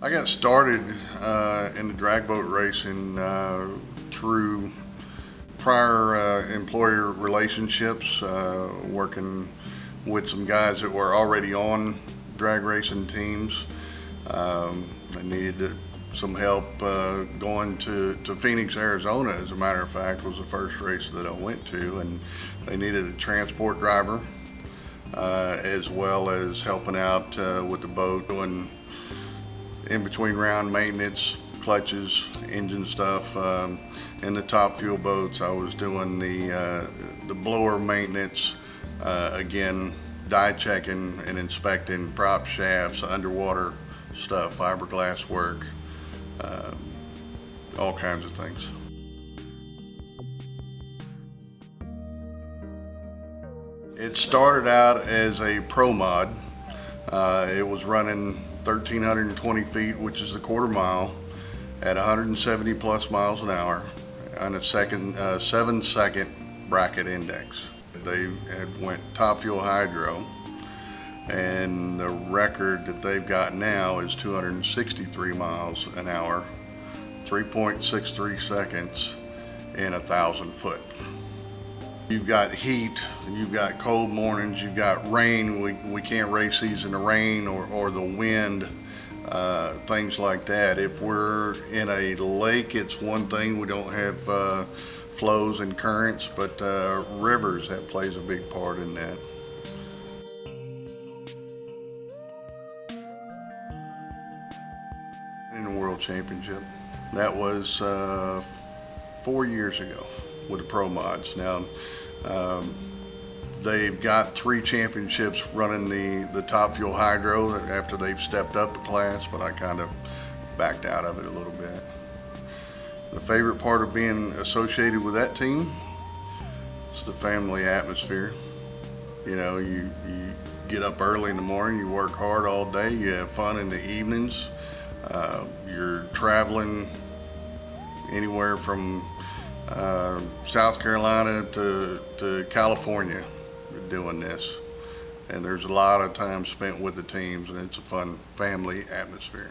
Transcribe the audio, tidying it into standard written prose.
I got started in the drag boat racing through prior employer relationships, working with some guys that were already on drag racing teams. I needed some help going to Phoenix, Arizona, as a matter of fact, was the first race that I went to, and they needed a transport driver as well as helping out with the boat, doing in between round maintenance, clutches, engine stuff. In the top fuel boats, I was doing the blower maintenance, again, die checking and inspecting prop shafts, underwater stuff, fiberglass work, all kinds of things. It started out as a pro mod. It was running 1,320 feet, which is the quarter mile, at 170 plus miles an hour on a 7-second bracket index. They had went top fuel hydro, and the record that they've got now is 263 miles an hour, 3.63 seconds in 1,000 foot. You've got heat, you've got cold mornings, you've got rain. We can't race these in the rain or the wind, things like that. If we're in a lake, it's one thing. We don't have flows and currents, but rivers, that plays a big part in that. In the World Championship, that was 4 years ago with the pro mods. Now, they've got 3 championships running the top fuel hydro after they've stepped up the class, but I kind of backed out of it a little bit. The favorite part of being associated with that team is the family atmosphere. You know, you get up early in the morning, you work hard all day, you have fun in the evenings. You're traveling anywhere from South Carolina to California doing this, and there's a lot of time spent with the teams, and it's a fun family atmosphere.